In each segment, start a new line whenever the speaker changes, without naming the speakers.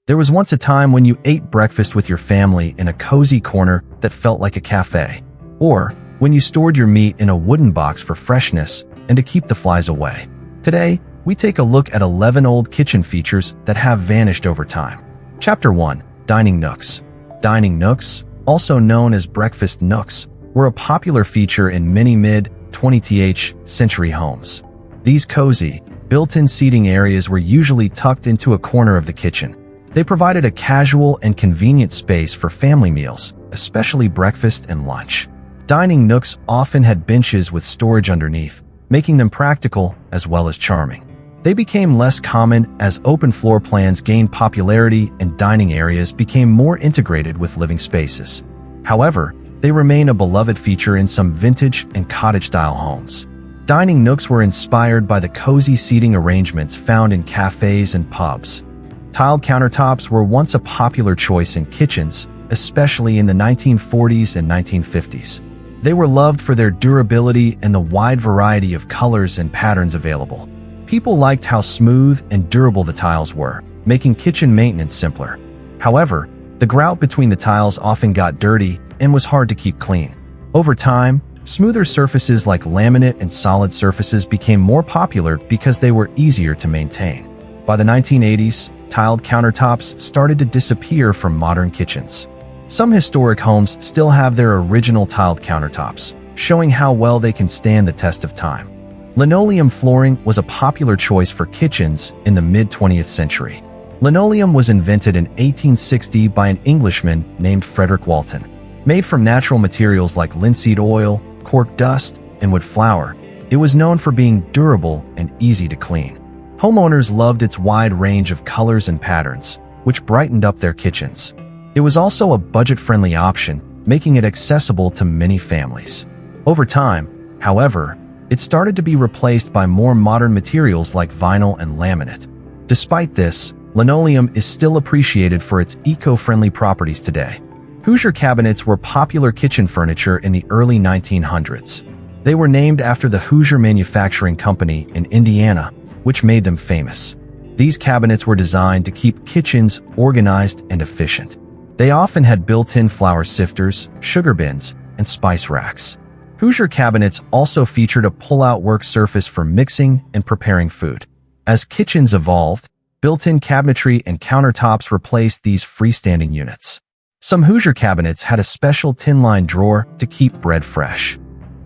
There was once a time when you ate breakfast with your family in a cozy corner that felt like a cafe, or when you stored your meat in a wooden box for freshness and to keep the flies away. Today, we take a look at 11 old kitchen features that have vanished over time. Chapter 1. Dining Nooks. Dining nooks, also known as breakfast nooks, were a popular feature in many mid-20th century homes. These cozy, built-in seating areas were usually tucked into a corner of the kitchen. They provided a casual and convenient space for family meals, especially breakfast and lunch. Dining nooks often had benches with storage underneath, making them practical as well as charming. They became less common as open floor plans gained popularity and dining areas became more integrated with living spaces. However, they remain a beloved feature in some vintage and cottage-style homes. Dining nooks were inspired by the cozy seating arrangements found in cafes and pubs. Tiled countertops were once a popular choice in kitchens, especially in the 1940s and 1950s. They were loved for their durability and the wide variety of colors and patterns available. People liked how smooth and durable the tiles were, making kitchen maintenance simpler. However, the grout between the tiles often got dirty and was hard to keep clean. Over time, smoother surfaces like laminate and solid surfaces became more popular because they were easier to maintain. By the 1980s, tiled countertops started to disappear from modern kitchens. Some historic homes still have their original tiled countertops, showing how well they can stand the test of time. Linoleum flooring was a popular choice for kitchens in the mid-20th century. Linoleum was invented in 1860 by an Englishman named Frederick Walton. Made from natural materials like linseed oil, cork dust, and wood flour, it was known for being durable and easy to clean. Homeowners loved its wide range of colors and patterns, which brightened up their kitchens. It was also a budget-friendly option, making it accessible to many families. Over time, however, it started to be replaced by more modern materials like vinyl and laminate. Despite this, linoleum is still appreciated for its eco-friendly properties today. Hoosier cabinets were popular kitchen furniture in the early 1900s. They were named after the Hoosier Manufacturing Company in Indiana, which made them famous. These cabinets were designed to keep kitchens organized and efficient. They often had built-in flour sifters, sugar bins, and spice racks. Hoosier cabinets also featured a pull-out work surface for mixing and preparing food. As kitchens evolved, built-in cabinetry and countertops replaced these freestanding units. Some Hoosier cabinets had a special tin-lined drawer to keep bread fresh.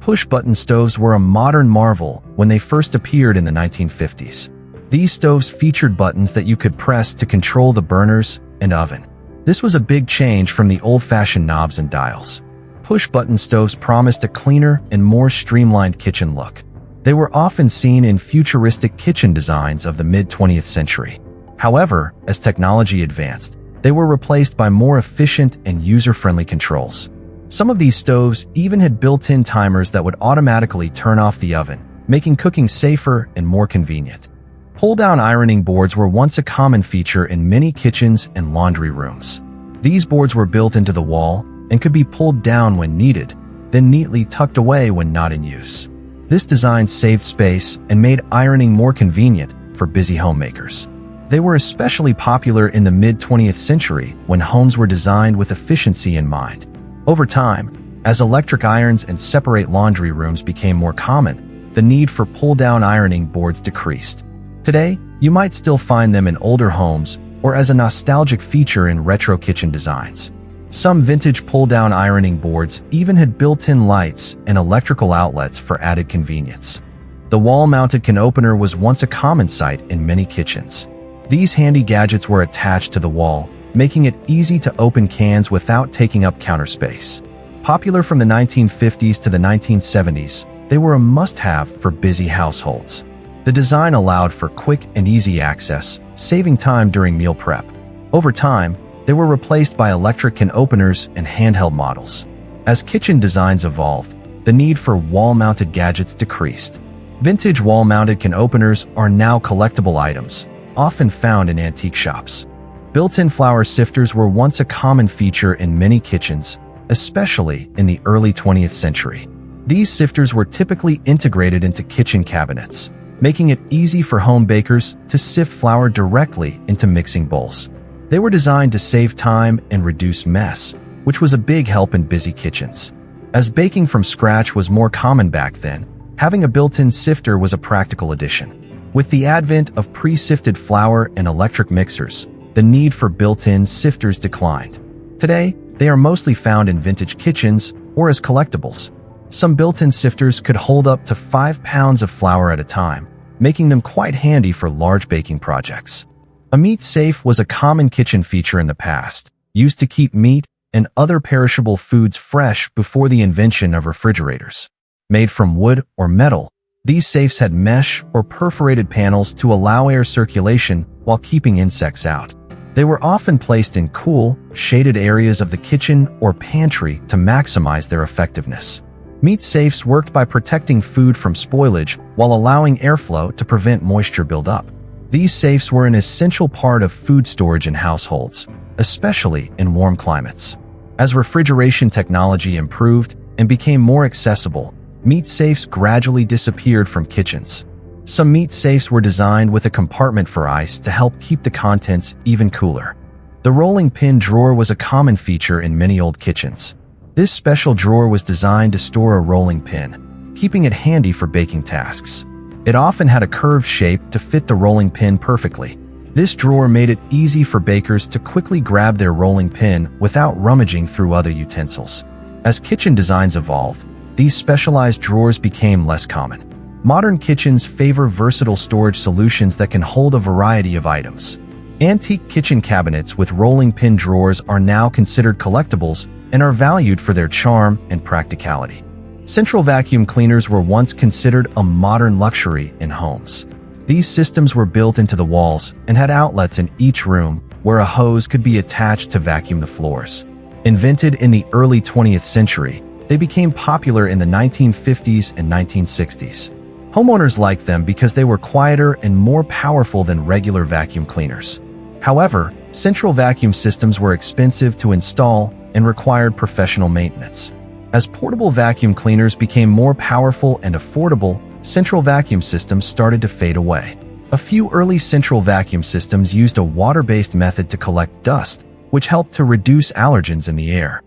Push-button stoves were a modern marvel when they first appeared in the 1950s. These stoves featured buttons that you could press to control the burners and oven. This was a big change from the old-fashioned knobs and dials. Push-button stoves promised a cleaner and more streamlined kitchen look. They were often seen in futuristic kitchen designs of the mid-20th century. However, as technology advanced, they were replaced by more efficient and user-friendly controls. Some of these stoves even had built-in timers that would automatically turn off the oven, making cooking safer and more convenient. Pull-down ironing boards were once a common feature in many kitchens and laundry rooms. These boards were built into the wall and could be pulled down when needed, then neatly tucked away when not in use. This design saved space and made ironing more convenient for busy homemakers. They were especially popular in the mid-20th century when homes were designed with efficiency in mind. Over time, as electric irons and separate laundry rooms became more common, the need for pull-down ironing boards decreased. Today, you might still find them in older homes or as a nostalgic feature in retro kitchen designs. Some vintage pull-down ironing boards even had built-in lights and electrical outlets for added convenience. The wall-mounted can opener was once a common sight in many kitchens. These handy gadgets were attached to the wall, making it easy to open cans without taking up counter space. Popular from the 1950s to the 1970s, they were a must-have for busy households. The design allowed for quick and easy access, saving time during meal prep. Over time, they were replaced by electric can openers and handheld models. As kitchen designs evolved, the need for wall-mounted gadgets decreased. Vintage wall-mounted can openers are now collectible items, often found in antique shops. Built-in flour sifters were once a common feature in many kitchens, especially in the early 20th century. These sifters were typically integrated into kitchen cabinets, making it easy for home bakers to sift flour directly into mixing bowls. They were designed to save time and reduce mess, which was a big help in busy kitchens. As baking from scratch was more common back then, having a built-in sifter was a practical addition. With the advent of pre-sifted flour and electric mixers, the need for built-in sifters declined. Today, they are mostly found in vintage kitchens or as collectibles. Some built-in sifters could hold up to 5 pounds of flour at a time, making them quite handy for large baking projects. A meat safe was a common kitchen feature in the past, used to keep meat and other perishable foods fresh before the invention of refrigerators. Made from wood or metal, these safes had mesh or perforated panels to allow air circulation while keeping insects out. They were often placed in cool, shaded areas of the kitchen or pantry to maximize their effectiveness. Meat safes worked by protecting food from spoilage while allowing airflow to prevent moisture buildup. These safes were an essential part of food storage in households, especially in warm climates. As refrigeration technology improved and became more accessible, meat safes gradually disappeared from kitchens. Some meat safes were designed with a compartment for ice to help keep the contents even cooler. The rolling pin drawer was a common feature in many old kitchens. This special drawer was designed to store a rolling pin, keeping it handy for baking tasks. It often had a curved shape to fit the rolling pin perfectly. This drawer made it easy for bakers to quickly grab their rolling pin without rummaging through other utensils. As kitchen designs evolved, these specialized drawers became less common. Modern kitchens favor versatile storage solutions that can hold a variety of items. Antique kitchen cabinets with rolling pin drawers are now considered collectibles and are valued for their charm and practicality. Central vacuum cleaners were once considered a modern luxury in homes. These systems were built into the walls and had outlets in each room where a hose could be attached to vacuum the floors. Invented in the early 20th century, they became popular in the 1950s and 1960s. Homeowners liked them because they were quieter and more powerful than regular vacuum cleaners. However, central vacuum systems were expensive to install and required professional maintenance. As portable vacuum cleaners became more powerful and affordable, central vacuum systems started to fade away. A few early central vacuum systems used a water-based method to collect dust, which helped to reduce allergens in the air.